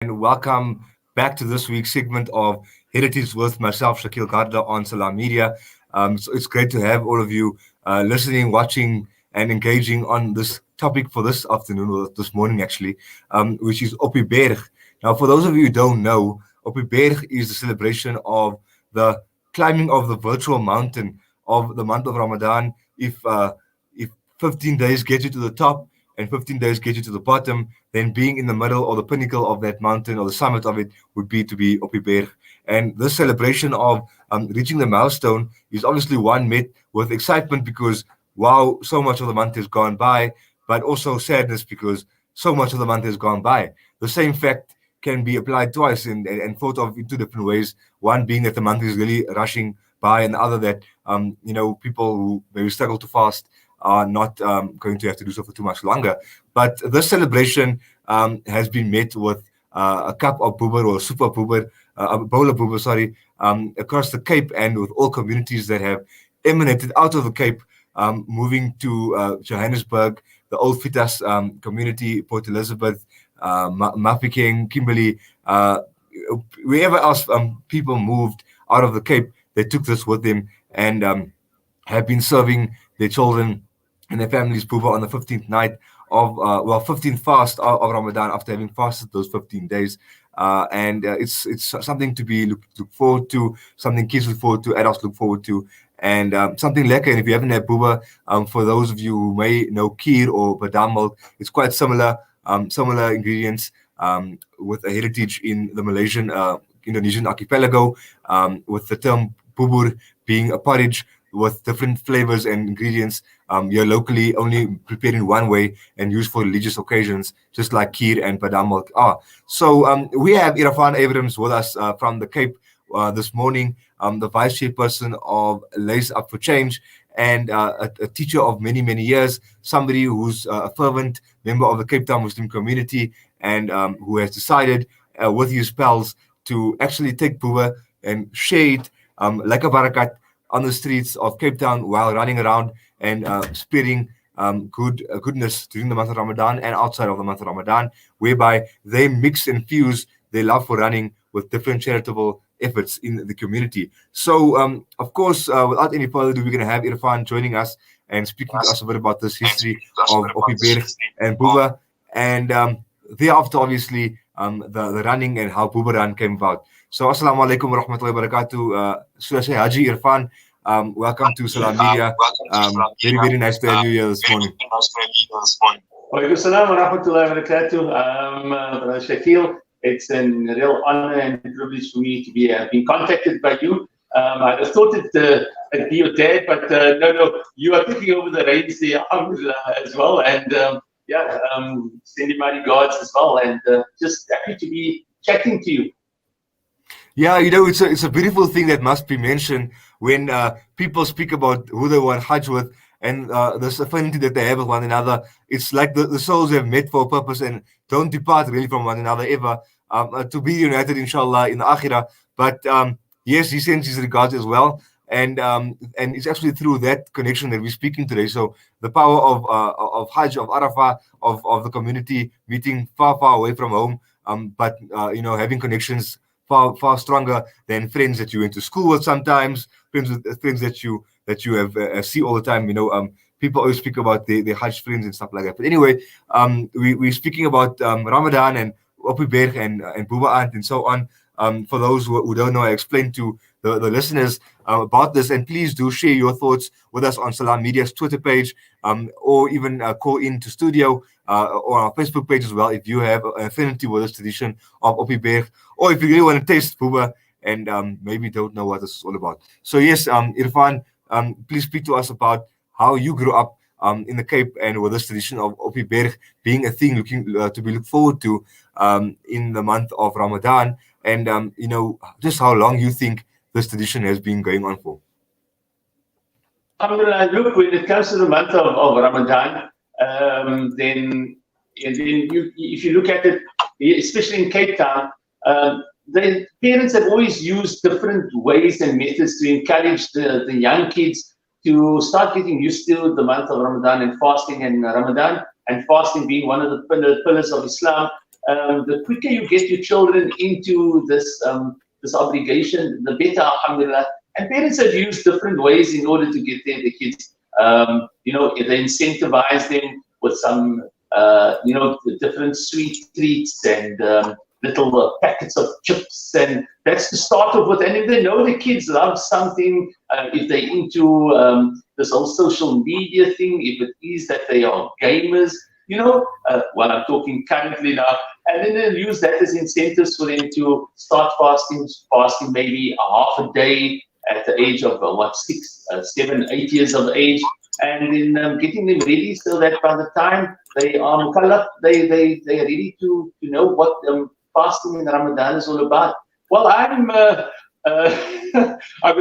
and welcome back to this week's segment of Heritage with myself, Shakil Gardner on Salam Media. So it's great to have all of you listening, watching, and engaging on this topic for this afternoon, or this morning actually, which is Oppieberg. Now, for those of you who don't know, Oppieberg is the celebration of the climbing of the virtual mountain of the month of Ramadan. If 15 days get you to the top and 15 days get you to the bottom, then being in the middle or the pinnacle of that mountain or the summit of it would be to be Oppieberg. And this celebration of reaching the milestone is obviously one met with excitement because, wow, so much of the month has gone by, but also sadness because so much of the month has gone by. The same fact can be applied twice and thought of in two different ways. One being that the month is really rushing by, and the other that, people who maybe struggle to fast are not going to have to do so for too much longer. But this celebration has been met with a cup of Boeber or super Boeber, a bowl of Boeber, sorry, across the Cape and with all communities that have emanated out of the Cape, moving to Johannesburg, the Old Fitas community, Port Elizabeth, Mafeking, Kimberley, wherever else people moved out of the Cape, they took this with them and have been serving their children and their families Boeber on the 15th night of 15th fast of Ramadan after having fasted those 15 days. And it's something to be look forward to, something kids look forward to, adults look forward to, and something lekker. And if you haven't had Boeber, for those of you who may know kheer or badam milk, it's quite similar ingredients with a heritage in the Malaysian, Indonesian archipelago, with the term bubur being a porridge with different flavors and ingredients. You're locally only prepared in one way and used for religious occasions, just like kheer and badam milk are. So we have Irafaan Abrahams with us from the Cape this morning, the vice chairperson of Lace Up for Change, and a teacher of many, many years, somebody who's a fervent member of the Cape Town Muslim community and who has decided with his pals to actually take Boeber and share it like a barakat on the streets of Cape Town while running around and spreading goodness during the month of Ramadan and outside of the month of Ramadan, whereby they mix and fuse their love for running with different charitable efforts in the community. So, of course, without any further ado, we're going to have Irafaan joining us and speaking to us a bit about this history of Oppieberg and Boeber, and thereafter, obviously, the running and how Boeber Run came about. So, assalamu alaikum wa rahmatullahi wa barakatuh. Should I say Haji Irafaan? Welcome to Salam Media. Very, very nice to have you here this morning. Walaikum salam wa rahmatullahi wa barakatuh. Shakil, it's a real honor and privilege for me to be being contacted by you. I just thought it'd be your dad, but no, you are taking over the reins there as well. And sending my regards as well. And just happy to be chatting to you. Yeah, it's a beautiful thing that must be mentioned when people speak about who they want Hajj with and this affinity that they have with one another. It's like the souls have met for a purpose and don't depart really from one another ever, to be united, inshallah, in the Akhirah. But yes, he sends his regards as well. And it's actually through that connection that we're speaking today. So the power of Hajj, of Arafah, of the community meeting far, far away from home, but having connections far stronger than friends that you went to school with sometimes, friends that you have see all the time. People always speak about their Hajj friends and stuff like that. But anyway, we're speaking about Ramadan and Oppieberg and Boeber and so on. For those who don't know, I explained to the listeners about this, and please do share your thoughts with us on Salam Media's Twitter page, or even call into studio or our Facebook page as well if you have an affinity with this tradition of Oppieberg, or if you really want to taste Boeber and maybe don't know what this is all about. So yes, Irafaan, please speak to us about how you grew up in the Cape and with this tradition of Oppieberg being a thing to be looked forward to in the month of Ramadan, and just how long you think this tradition has been going on for. Look, when it comes to the month of Ramadan, then if you look at it, especially in Cape Town, the parents have always used different ways and methods to encourage the young kids to start getting used to the month of Ramadan and fasting and Ramadan, and fasting being one of the pillars of Islam. the quicker you get your children into this obligation, the better, alhamdulillah. And parents have used different ways in order to get their kids. They incentivize them with some, different sweet treats and little packets of chips, and that's to start off with. And if they know the kids love something, if they're into this whole social media thing, if it is that they are gamers, well, I'm talking currently now, and then they'll use that as incentives for them to start fasting maybe a half a day at the age of 6, 7, 8 years of age, and then getting them ready so that by the time they are mukallaf, they're ready to know what fasting in Ramadan is all about. Well, I'm going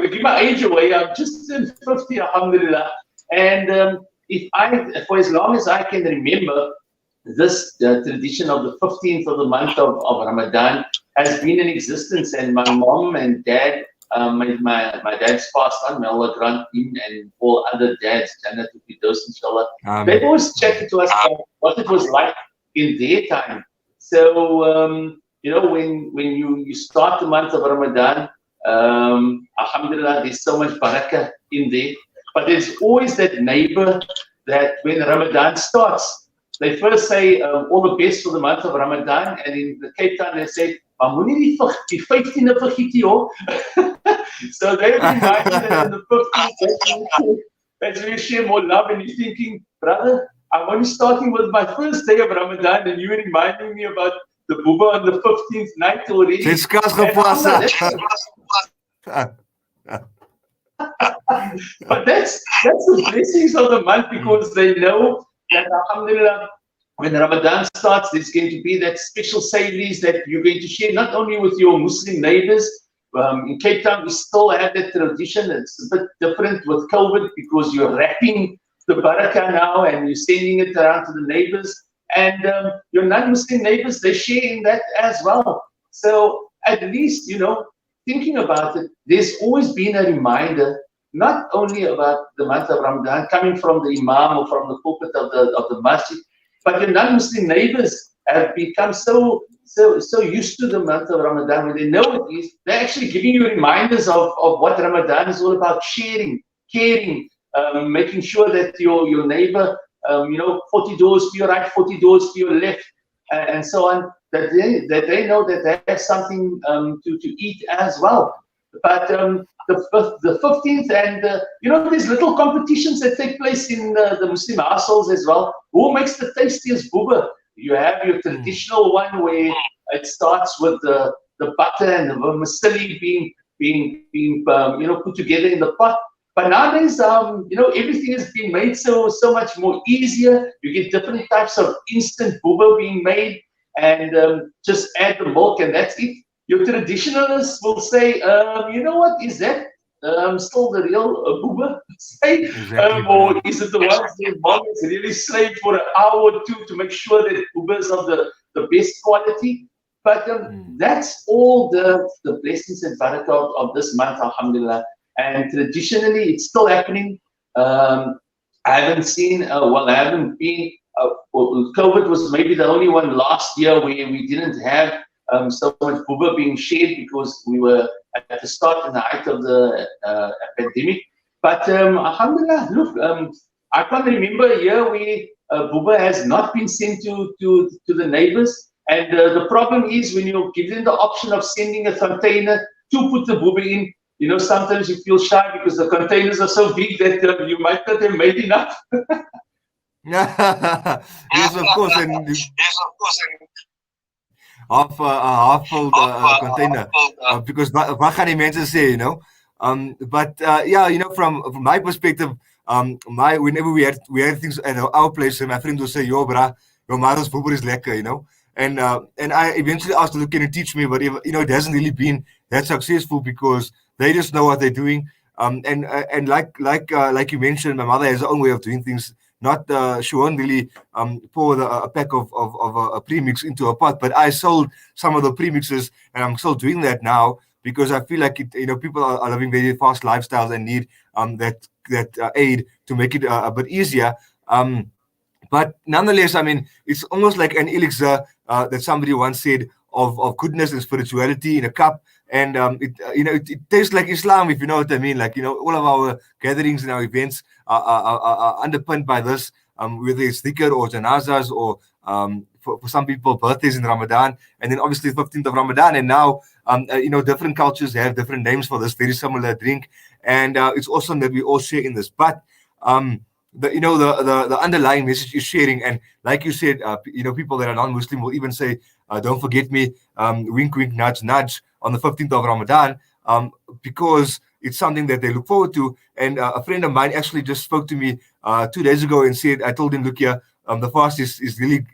to give my age away. I'm just in 50, alhamdulillah, and for as long as I can remember, this tradition of the 15th of the month of Ramadan has been in existence, and my mom and dad, my dad's fast on, may Allah grant him and all other dads, Jannah to be those, inshallah. They always chatted to us about what it was like in their time. So, when you start the month of Ramadan, alhamdulillah, there's so much barakah in there. But there's always that neighbor that when Ramadan starts, they first say all the best for the month of Ramadan, and in the Cape Town they say, "Maar moenie die 15e vergeet nie hoor." So they remind you that in the 15th, that's when you share more love, and you're thinking, brother, I'm only starting with my first day of Ramadan, and you're reminding me about the Boeber on the 15th night already. But that's the blessings of the month, because they know that, alhamdulillah, when Ramadan starts, there's going to be that special savories that you're going to share not only with your Muslim neighbors. In Cape Town, we still have that tradition. It's a bit different with COVID because you're wrapping the barakah now and you're sending it around to the neighbors. And your non-Muslim neighbors, they share in that as well. So at least, thinking about it, there's always been a reminder, not only about the month of Ramadan coming from the imam or from the pulpit of the masjid, but your non-Muslim neighbors have become so used to the month of Ramadan. When they know it is, they're actually giving you reminders of what Ramadan is all about: sharing, caring, making sure that your neighbor, 40 doors to your right, 40 doors to your left, and so on, that they know that they have something to eat as well. But the 15th, and there's little competitions that take place in the Muslim households as well. Who makes the tastiest Boeber? You have your traditional one where it starts with the butter and the vermicelli being put together in the pot. But nowadays, everything has been made so much more easier. You get different types of instant Boeber being made, and just add the milk and that's it. Your traditionalists will say, what is that? Still the real Boeber? Exactly. Or is it the ones that mom has really slaved for an hour or two to make sure that Boeber is of the best quality? But that's all the blessings and barakah of this month, alhamdulillah. And traditionally, it's still happening. I haven't seen, I haven't been, COVID was maybe the only one last year where we didn't have so much Boeber being shared because we were at the start and the height of the pandemic. But alhamdulillah, look, I can't remember a year where Boeber has not been sent to the neighbors. And the problem is when you give them the option of sending a container to put the Boeber in, sometimes you feel shy because the containers are so big that you might not have made enough. Yes, of course. And half-filled container because what can mensen say, but from my perspective, whenever we had things at our place, my friend would say, "Yo, brah, your mother's Boeber is lekker," and I eventually asked her, "Can you teach me?" But it hasn't really been that successful because they just know what they're doing, and like you mentioned, my mother has her own way of doing things. Not she won't really pour a pack of a premix into a pot, but I sold some of the premixes, and I'm still doing that now because I feel like people are living very fast lifestyles and need that aid to make it a bit easier. But nonetheless, I mean, it's almost like an elixir that somebody once said of goodness and spirituality in a cup. And it tastes like Islam, if you know what I mean. Like, all of our gatherings and our events are underpinned by this, whether it's dhikr or janazas or for some people birthdays in Ramadan, and then obviously the 15th of Ramadan. And now different cultures have different names for this very similar drink, and it's awesome that we all share in this. But the underlying message is sharing, and like you said, people that are non-Muslim will even say, "Don't forget me," wink, wink, nudge, nudge, on the 15th of Ramadan, because it's something that they look forward to. And a friend of mine actually just spoke to me 2 days ago and said, I told him, look here, the fast is really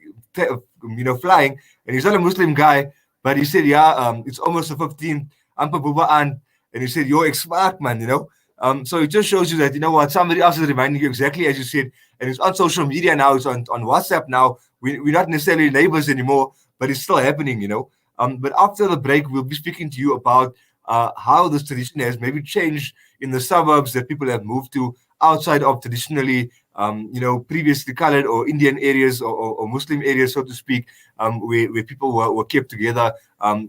flying, and he's not a Muslim guy, but he said, it's almost the 15th, amper Boeber Run, and he said, you're smart, man, so it just shows you that, what, somebody else is reminding you exactly as you said, and it's on social media now, it's on WhatsApp now. We're not necessarily neighbors anymore, but it's still happening, But after the break, we'll be speaking to you about how this tradition has maybe changed in the suburbs that people have moved to outside of traditionally, previously colored or Indian areas or Muslim areas, so to speak, where people were kept together,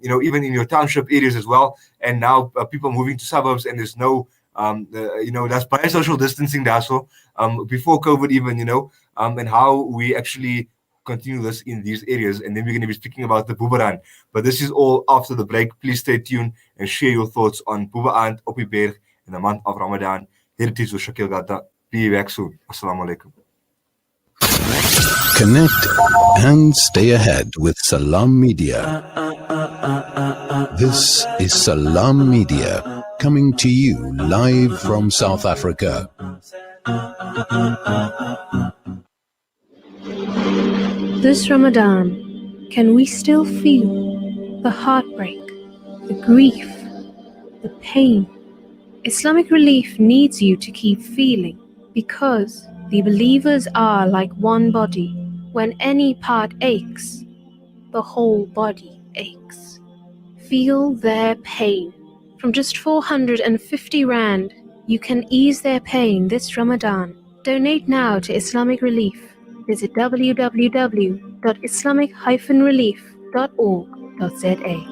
even in your township areas as well. And now people moving to suburbs, and there's no, that's by social distancing there. So before COVID even, and how we actually continue this in these areas. And then we're going to be speaking about the Boeber Run. But this is all after the break. Please stay tuned and share your thoughts on Boeber Run, Oppieberg in the month of Ramadan. Heritage with Shakil Gata. Be back soon. Assalamu alaikum. Connect and stay ahead with Salam Media. This is Salam Media, coming to you live from South Africa. This Ramadan, can we still feel the heartbreak, the grief, the pain? Islamic Relief needs you to keep feeling, because the believers are like one body. When any part aches, the whole body aches. Feel their pain. From just 450 Rand, you can ease their pain this Ramadan. Donate now to Islamic Relief. Visit www.islamic-relief.org.za.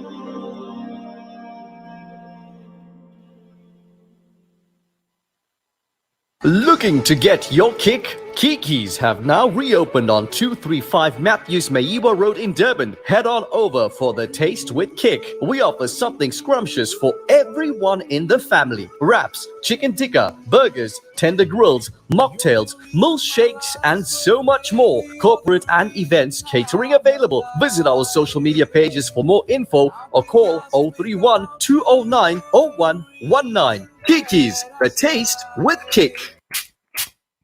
Looking to get your kick? Kiki's have now reopened on 235 Matthews Mayiwa Road in Durban. Head on over for the Taste with Kick. We offer something scrumptious for everyone in the family. Wraps, chicken tikka, burgers, tender grills, mocktails, milkshakes, and so much more. Corporate and events catering available. Visit our social media pages for more info or call 031 209 0119. Kiki's, the Taste with Kick.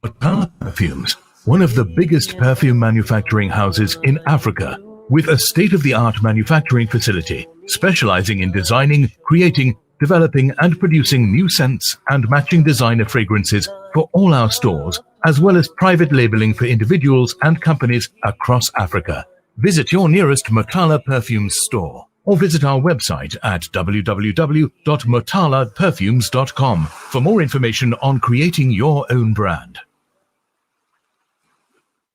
Motala Perfumes, one of the biggest perfume manufacturing houses in Africa, with a state-of-the-art manufacturing facility specializing in designing, creating, developing and producing new scents and matching designer fragrances for all our stores, as well as private labeling for individuals and companies across Africa. Visit your nearest Motala Perfumes store or visit our website at www.motalaperfumes.com for more information on creating your own brand.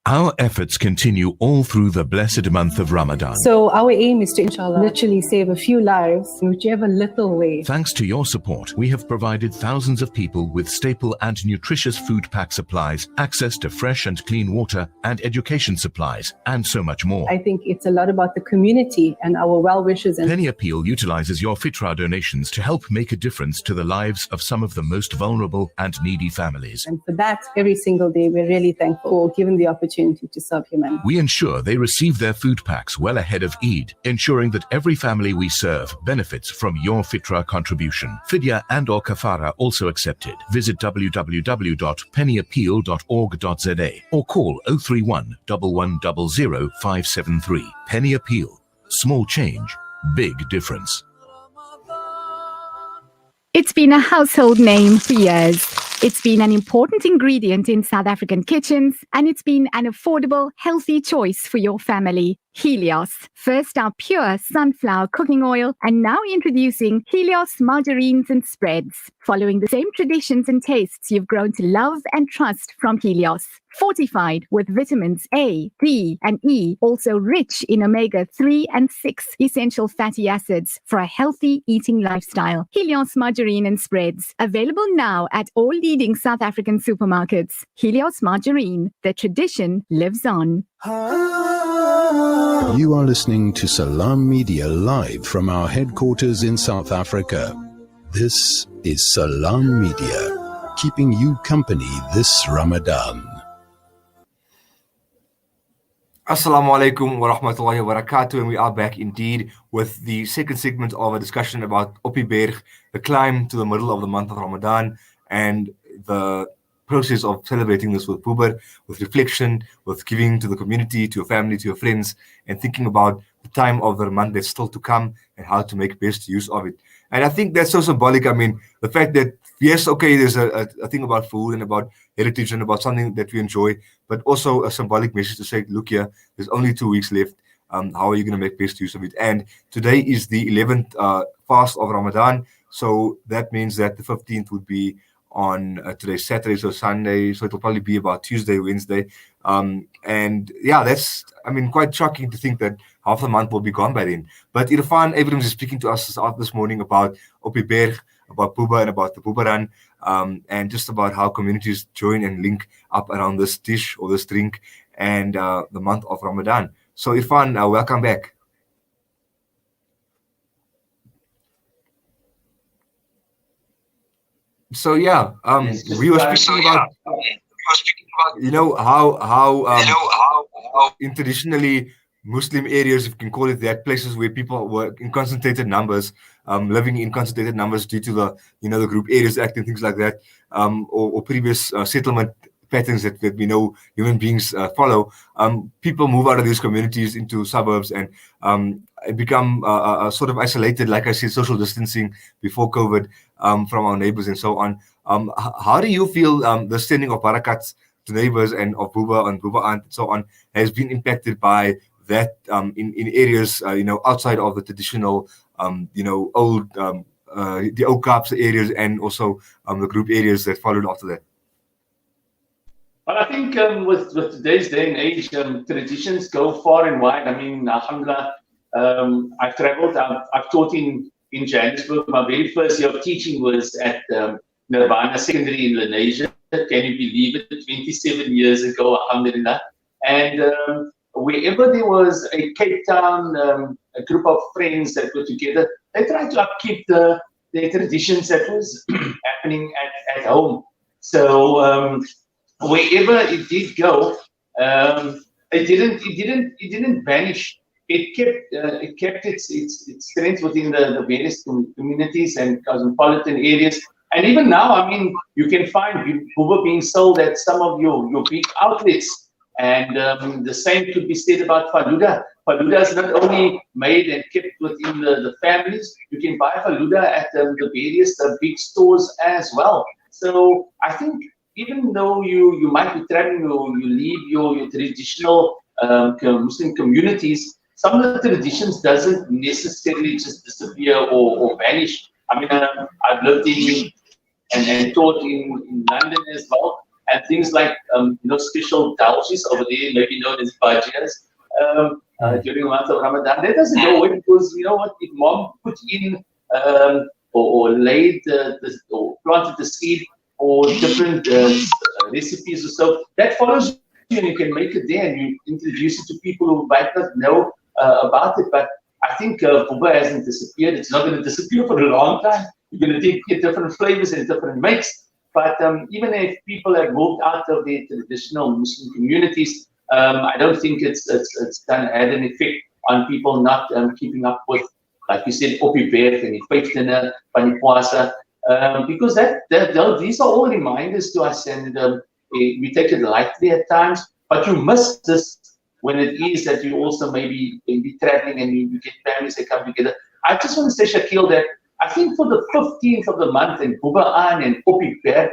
Our efforts continue all through the blessed month of Ramadan. So our aim is to, inshallah, literally save a few lives in whichever little way. Thanks to your support, we have provided thousands of people with staple and nutritious food pack supplies, access to fresh and clean water and education supplies, and so much more. I think it's a lot about the community and our well-wishers. And Penny Appeal utilizes your fitra donations to help make a difference to the lives of some of the most vulnerable and needy families. And for that, every single day, we're really thankful for given the opportunity to serve humanity. We ensure they receive their food packs well ahead of Eid, ensuring that every family we serve benefits from your fitra contribution. Fidya and or kafara also accepted. Visit www.pennyappeal.org.za or call 031 1100 573. Penny Appeal. Small change, big difference. It's been a household name for years. It's been an important ingredient in South African kitchens, and it's been an affordable, healthy choice for your family. Helios. First our pure sunflower cooking oil, and now introducing Helios margarines and spreads. Following the same traditions and tastes you've grown to love and trust from Helios. Fortified with vitamins A, D, and E, also rich in omega-3 and 6 essential fatty acids for a healthy eating lifestyle. Helios margarine and spreads. Available now at all leading South African supermarkets. Helios margarine. The tradition lives on. You are listening to Salam Media live from our headquarters in South Africa. This is Salam Media, keeping you company this Ramadan. Assalamu alaikum wa rahmatullahi wa barakatuh, and we are back indeed with the second segment of a discussion about Oppieberg, the climb to the middle of the month of Ramadan, and the process of celebrating this with Boeber, with reflection, with giving to the community, to your family, to your friends, and thinking about the time of the month that's still to come and how to make best use of it. And I think that's so symbolic. I mean, the fact that, yes, okay, there's a thing about food and about heritage and about something that we enjoy, but also a symbolic message to say, look here, there's only 2 weeks left. How are you going to make best use of it? And today is the 11th fast of Ramadan. So that means that the 15th would be on today's Saturday, so Sunday. So it'll probably be about Tuesday, Wednesday. And yeah, that's, I mean, quite shocking to think that half the month will be gone by then. But Irafaan Abrahams is speaking to us this morning about Oppieberg, about Boeber and about the Boeber Run, and just about how communities join and link up around this dish or this drink and the month of Ramadan. So Irfaan, welcome back. So yeah, we were speaking about, you know, how in traditionally Muslim areas, if you can call it that, places where people were in concentrated numbers, living in concentrated numbers due to the, you know, the Group Areas Act and things like that, or previous settlement patterns that we know human beings follow. People move out of these communities into suburbs and become sort of isolated, like I said, social distancing before COVID from our neighbors and so on. How do you feel the sending of barakats to neighbors and of Boeber and Boeber Aunt and so on has been impacted by that in areas, you know, outside of the traditional, you know, old, the old Kaapse areas and also the group areas that followed after that? Well, I think with today's day and age, traditions go far and wide. I mean, alhamdulillah, I've traveled, I've taught in Johannesburg. My very first year of teaching was at Nirvana Secondary in Lenasia. Can you believe it? 27 years ago, alhamdulillah. And wherever there was a Cape Town, a group of friends that were together, they tried to upkeep the traditions that was happening at home. So wherever it did go, it didn't vanish. It kept its strength within the various communities and cosmopolitan areas. And even now, I mean, you can find Boeber being sold at some of your big outlets. And the same could be said about Faluda. Faluda is not only made and kept within the families, you can buy Faluda at the various big stores as well. So I think even though you might be traveling or you leave your traditional Muslim communities, some of the traditions doesn't necessarily just disappear or vanish. I mean, I've lived in and taught in London as well, and things like you know, special dalshies over there, maybe known as bhajias, during the month of Ramadan. That doesn't go away because, you know what, if mom put in or laid or planted the seed or different recipes or so, that follows you and you can make it there and you introduce it to people who might not know about it. But I think Boeber hasn't disappeared. It's not going to disappear for a long time. You're going to get different flavors and different makes. But even if people have moved out of their traditional Muslim communities, I don't think it's had an effect on people not keeping up with, like you said, Oppieberg and Ipaiftene, Panipuasa, because these are all reminders to us, and we take it lightly at times. But you miss this when it is that you also maybe be traveling and you get families that come together. I just want to say, Shakil, that I think for the 15th of the month in Boeber Run and Oppieberg,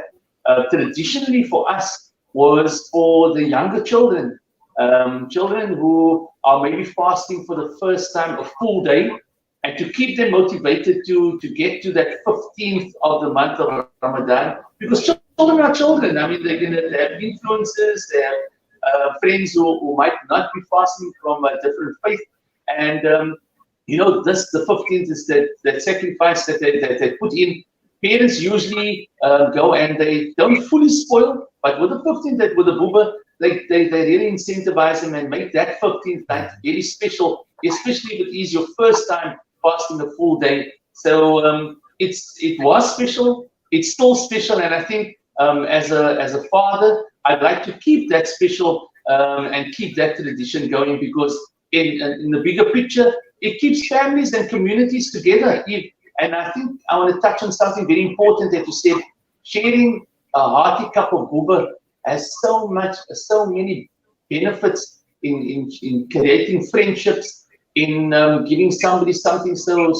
traditionally for us was for the younger children. children who are maybe fasting for the first time a full day, and to keep them motivated to get to that 15th of the month of Ramadan, because children are children. I mean, they're going to have influences, they have friends who might not be fasting from a different faith, and the 15th is that sacrifice that they put in. Parents usually go and they don't fully spoil, but with the 15th, with the Boeber, they really incentivize them and make that 15th night very special, especially if it is your first time fasting a full day. So it was special, it's still special, and I think as a father, I'd like to keep that special and keep that tradition going, because in the bigger picture, it keeps families and communities together. And I think I want to touch on something very important that you said. Sharing a hearty cup of Boeber has so many benefits in creating friendships, in giving somebody something so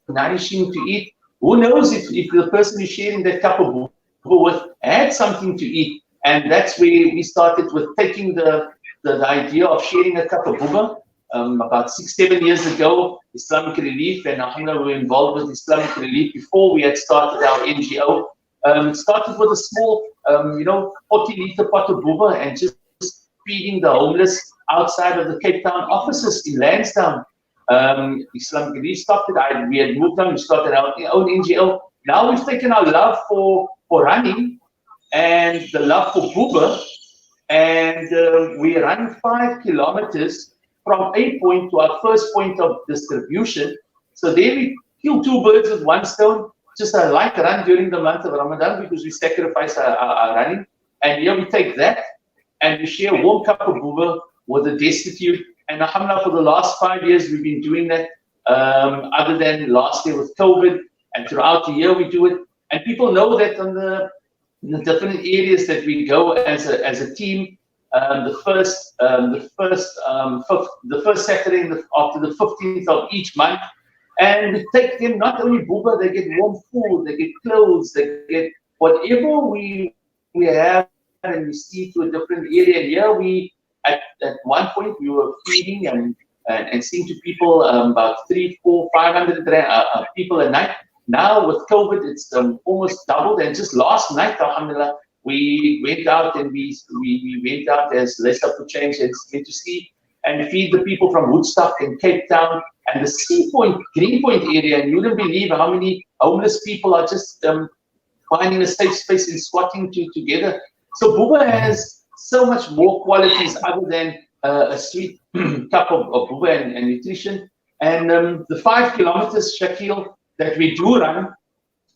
nourishing to eat. Who knows if the person you're sharing that cup of Boeber with had something to eat? And that's where we started with taking the idea of sharing a cup of Boeber. About 6-7 years ago, Islamic Relief, and Alhamdulillah, we were involved with Islamic Relief before we had started our NGO. It started with a small, 40-liter pot of Boeber and just feeding the homeless outside of the Cape Town offices in Lansdowne. Islamic Relief stopped it. We had moved on. We started our own NGO. Now we've taken our love for running and the love for Boeber, and we run 5 kilometers from a point to our first point of distribution. So there we kill 2 birds with 1 stone, just a light run during the month of Ramadan, because we sacrifice our running. And here we take that and we share a warm cup of Boeber with the destitute. And alhamdulillah, for the last 5 years, we've been doing that, other than last year with COVID. And throughout the year, we do it. And people know that on the different areas that we go as a team, the first Saturday after the 15th of each month, and we take them not only Boeber, they get warm food, they get clothes, they get whatever we have, and we see to a different area. And here we at one point we were feeding and seeing to people about 300, 400, 500 people a night. Now with COVID, it's almost doubled. And just last night, alhamdulillah, we went out and we went out as less up to change and to see and feed the people from Woodstock and Cape Town and the Sea Point, Greenpoint area. And you wouldn't believe how many homeless people are just finding a safe space and squatting together. So Boeber has so much more qualities other than a sweet cup of Boeber and nutrition. And the 5 kilometers, Shakil, that we do run,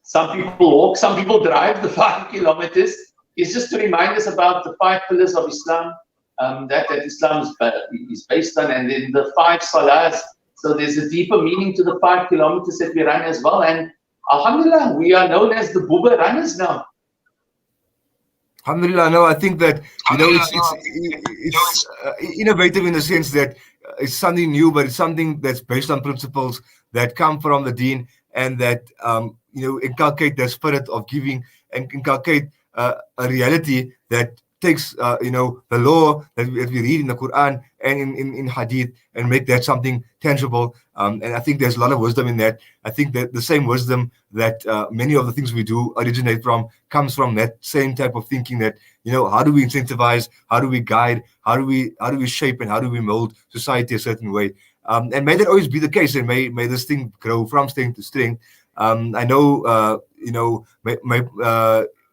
some people walk, some people drive the 5 kilometers, is just to remind us about the 5 pillars of Islam that Islam is based on, and then the 5 salahs. So there's a deeper meaning to the 5 kilometers that we run as well. And alhamdulillah, we are known as the Boeber runners now. Alhamdulillah, no, I think that it's innovative in the sense that it's something new, but it's something that's based on principles that come from the Deen, and that inculcate the spirit of giving and inculcate a reality that takes the law that we read in the Quran and in Hadith and make that something tangible. And I think there's a lot of wisdom in that. I think that the same wisdom that many of the things we do originate from comes from that same type of thinking, that how do we incentivize, how do we guide, how do we shape, and how do we mold society a certain way. And may that always be the case, and may this thing grow from strength to strength. I know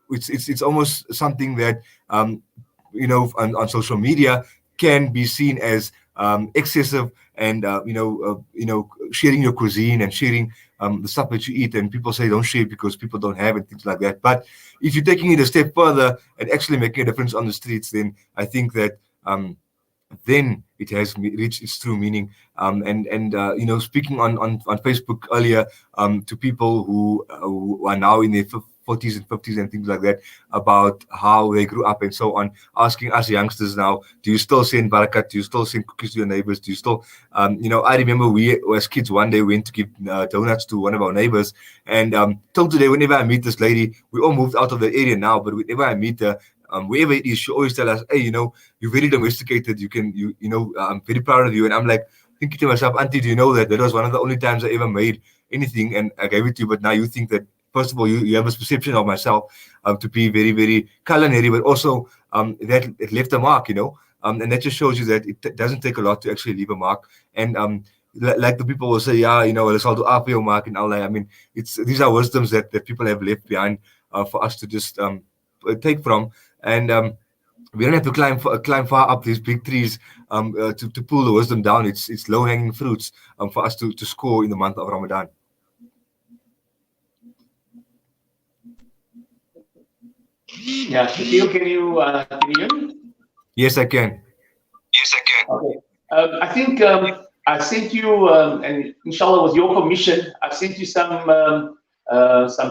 it's almost something that on social media can be seen as excessive, and sharing your cuisine and sharing the stuff that you eat, and people say don't share because people don't have it, things like that. But if you're taking it a step further and actually making a difference on the streets, then I think that then it has reached its true meaning. Speaking on Facebook earlier to people who are now in their 40s and 50s and things like that, about how they grew up and so on, asking us youngsters now, do you still send barakat? Do you still send cookies to your neighbors? Do you still, I remember we as kids one day went to give donuts to one of our neighbors, and till today, whenever I meet this lady, we all moved out of the area now, but whenever I meet her, wherever it is, she always tell us, hey, you're very domesticated. I'm very proud of you. And I'm like thinking to myself, Auntie, do you know that was one of the only times I ever made anything and I gave it to you, but now you think that, first of all, you have a perception of myself to be very, very culinary, but also that it left a mark, and that just shows you that it doesn't take a lot to actually leave a mark. And like the people will say, yeah, let's all do your mark and all that. I mean, these are wisdoms that people have left behind for us to just take from. And we don't have to climb far up these big trees to pull the wisdom down. It's low hanging fruits for us to score in the month of Ramadan. Yeah, Shakil, can you hear me? Yes, I can. Okay. I think I sent you, and inshallah with your permission, I sent you some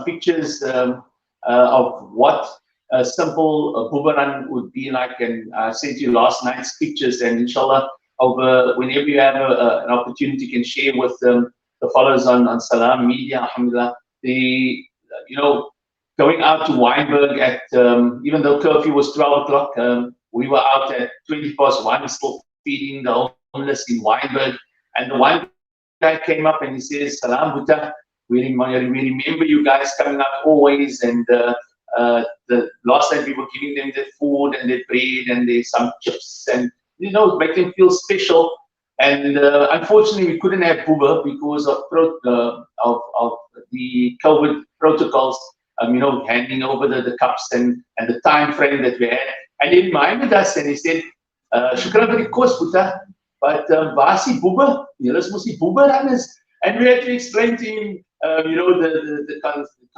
pictures of what a simple Boeber Run would be like, and I sent you last night's pictures, and inshallah, whenever you have an opportunity, you can share with the followers on Salam Media, alhamdulillah, going out to Weinberg at, even though curfew was 12 o'clock, we were out at 1, still feeding the homeless in Weinberg. And the one guy came up and he says, Salam Buta, we remember you guys coming up always. And the last time we were giving them their food and their bread and some chips and, make them feel special. And unfortunately, we couldn't have Boeber because of the COVID protocols. Handing over the cups and the time frame that we had. And he reminded us and he said, Shukran vir die kos, Boeta, but waar is die Boeber? Julle mos die Boeber runners. And we had to explain to him, the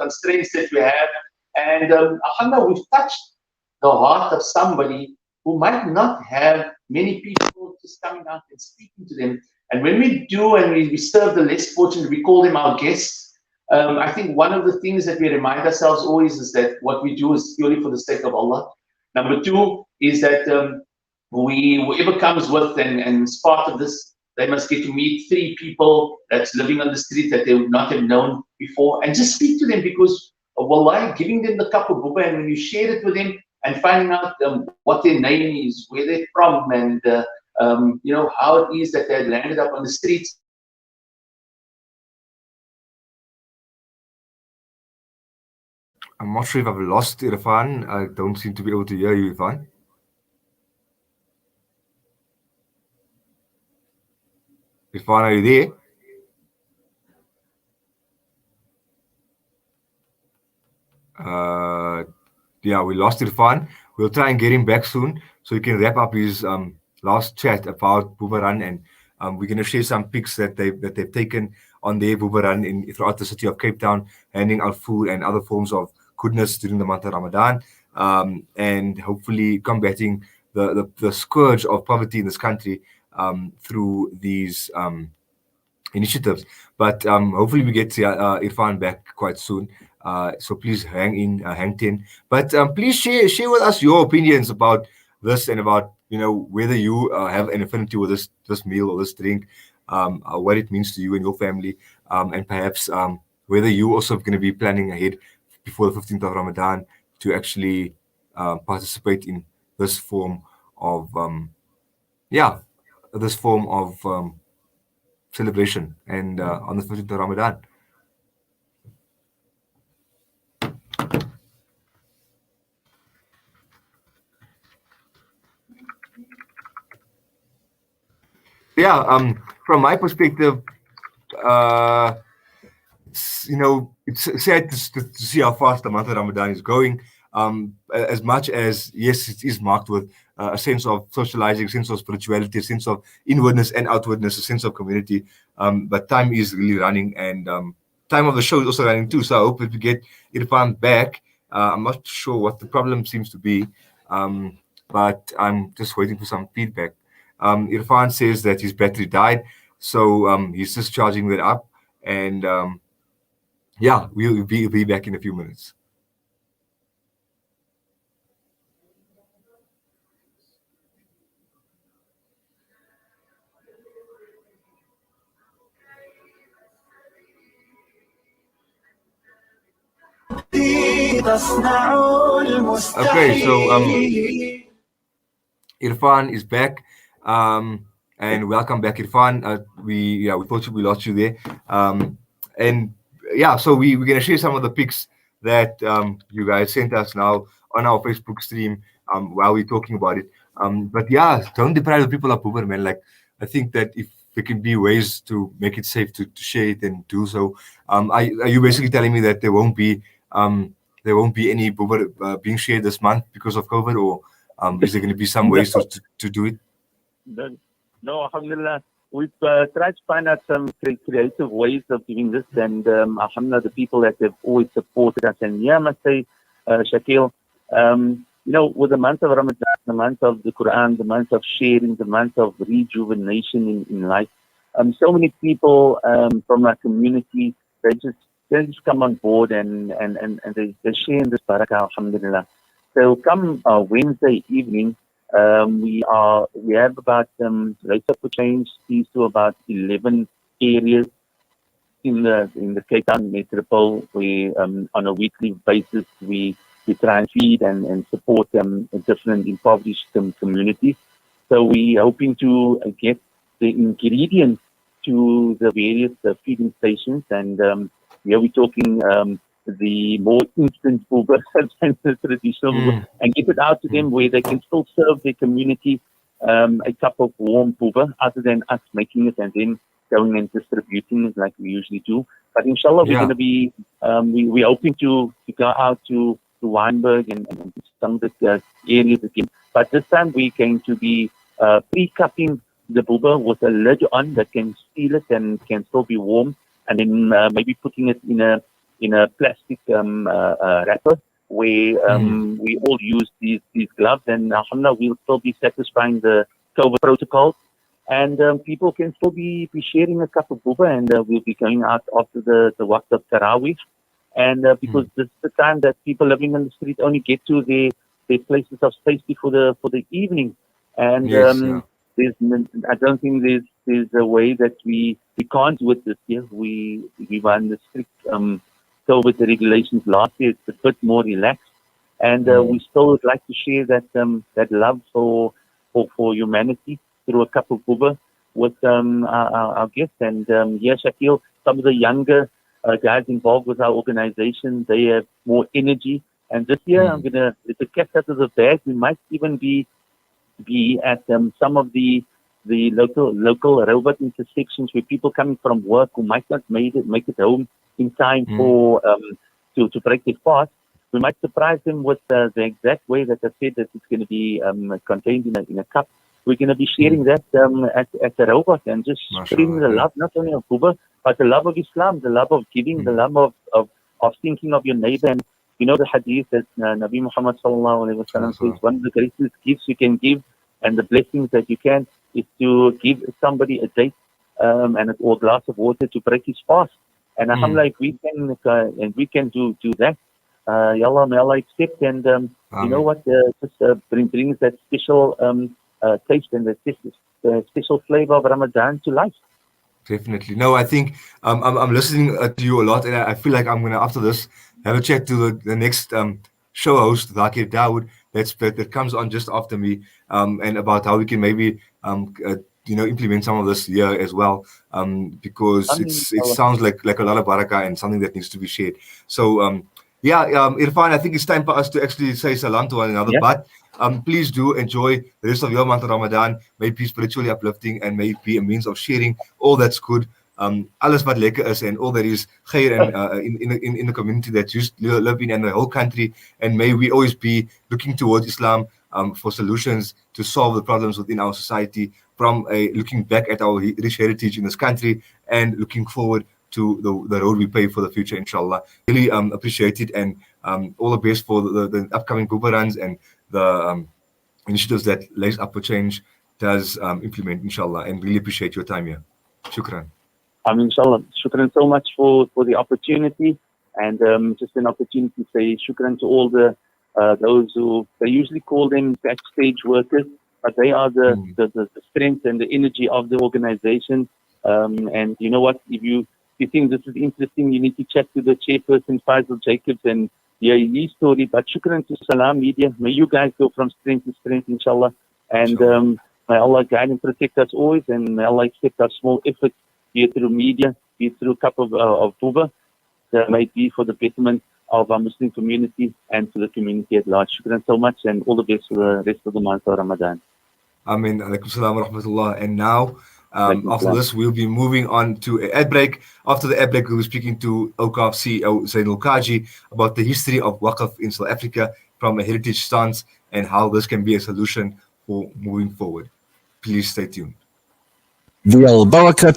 constraints that we have. And alhamdulillah, we've touched the heart of somebody who might not have many people just coming out and speaking to them. And when we do and we serve the less fortunate, we call them our guests. I think one of the things that we remind ourselves always is that what we do is purely for the sake of Allah. Number two is that whoever comes with and as part of this, they must get to meet 3 people that's living on the street that they would not have known before and just speak to them because of wallahi, giving them the cup of boeber, and when you share it with them and finding out what their name is, where they're from, and how it is that they had landed up on the streets. I'm not sure if I've lost Irafaan. I don't seem to be able to hear you, Irafaan. Irafaan, are you there? Yeah, we lost Irafaan. We'll try and get him back soon so he can wrap up his last chat about Boeber Run, and we're going to share some pics that they've taken on their Boeber Run throughout the city of Cape Town, handing out food and other forms of goodness during the month of Ramadan, and hopefully combating the scourge of poverty in this country through these initiatives. But hopefully we get Irafaan back quite soon. So please hang in. But please share with us your opinions about this and about whether you have an affinity with this meal or this drink, what it means to you and your family, and perhaps whether you also going to be planning ahead before the 15th of Ramadan to actually participate in this form of celebration and on the 15th of Ramadan. Yeah, from my perspective, it's sad to see how fast the month of Ramadan is going. As much as, yes, it is marked with a sense of socializing, a sense of spirituality, a sense of inwardness and outwardness, a sense of community. But time is really running, and time of the show is also running too. So I hope that we get Irafaan back. I'm not sure what the problem seems to be, but I'm just waiting for some feedback. Irafaan says that his battery died, so he's just charging that up, and yeah, we'll be back in a few minutes. Okay, so Irafaan is back, and welcome back, Irafaan. We thought we lost you there, and yeah, so we're gonna share some of the pics that you guys sent us now on our Facebook stream while we're talking about it. But yeah, don't deprive the people of Boeber, man. Like, I think that if there can be ways to make it safe to share it, and do so. Are you basically telling me that there won't be any Boeber being shared this month because of COVID, or is there going to be some ways to do it? No, alhamdulillah. We've tried to find out some creative ways of doing this, and alhamdulillah, the people that have always supported us. And yeah, I must say, Shakil, with the month of Ramadan, the month of the Quran, the month of sharing, the month of rejuvenation in life, so many people from our community, they just come on board and they share in this barakah, alhamdulillah. So come Wednesday evening, we have about rates for change fees to about 11 areas in the Cape Town metropole. We on a weekly basis we try and feed and support different impoverished communities. So we're hoping to get the ingredients to the various feeding stations, and we're talking the more instant Boeber than the traditional Boeber, and get it out to them where they can still serve their community a cup of warm Boeber, other than us making it and then going and distributing it like we usually do. But inshallah, we're going to be, we're hoping to go out to Wynberg and some of the areas again. But this time we're going to be pre-cupping the Boeber with a lid on that can seal it and can still be warm, and then maybe putting it in a plastic wrapper where we all use these gloves, and alhamdulillah, we'll still be satisfying the COVID protocols, and people can still be sharing a cup of Boeber, and we'll be going out after the waqt of Taraweeh, and because this is the time that people living on the street only get to their places of safety for the evening, and I don't think there's a way that we can't do it this year. We run the strict COVID regulations last year. It's a bit more relaxed, and we still would like to share that love for humanity through a cup of Boeber with our guests. And Shakil, some of the younger guys involved with our organization, they have more energy. And this year, I'm gonna let the cat out of the bag. We might even be at some of the local robot intersections where people coming from work who might not make it home in time for to break their fast. We might surprise them with the exact way that I said that it's going to be contained in a cup. We're going to be sharing that at the robot and just spreading the love, not only of Boeber, but the love of Islam, the love of giving, the love of thinking of your neighbor. And you know the hadith that Nabi Muhammad sallallahu alaihi wasallam says, one of the greatest gifts you can give and the blessings that you can is to give somebody a date or a glass of water to break his fast. And alhamdulillah, if we can do that, Allah, may Allah accept, and you know what, just brings that special taste and the special flavor of Ramadan to life. Definitely. No, I think I'm listening to you a lot, and I feel like I'm gonna, after this, have a chat to the next show host, Zakir Dawood, that comes on just after me, and about how we can maybe implement some of this here as well, because it sounds like a lot of barakah and something that needs to be shared. So Irafaan, I think it's time for us to actually say salam to one another. But please do enjoy the rest of your month of Ramadan. May it be spiritually uplifting, and may it be a means of sharing all that's good, alles wat lekker is, and all that is khair in the community that you live in and the whole country. And may we always be looking towards Islam for solutions to solve the problems within our society, from looking back at our rich heritage in this country and looking forward to the road we pave for the future, inshallah. Really appreciate it, and all the best for the upcoming Boeber runs and the initiatives that Lace Up for Change does implement, inshallah. And really appreciate your time here. Shukran. Inshallah. Shukran so much for the opportunity, and just an opportunity to say shukran to all those who, they usually call them backstage workers, but they are the strength and the energy of the organization. And you know what, if you think this is interesting, you need to chat to the chairperson, Faisal Jacobs, and his story. But shukran to Salam Media. May you guys go from strength to strength, inshallah. And may Allah guide and protect us always, and may Allah accept our small efforts, be it through media, be it through Cup of Boeber, that may be for the betterment of our Muslim community and to the community at large. Shukran so much, and all the best for the rest of the month of Ramadan. Ameen. Alaikum salam wa rahmatullah. And now, after this, we'll be moving on to an ad break. After the ad break, we'll be speaking to OCAF CEO Zainul Kaji about the history of Waqf in South Africa from a heritage stance and how this can be a solution for moving forward. Please stay tuned. The Al Baraka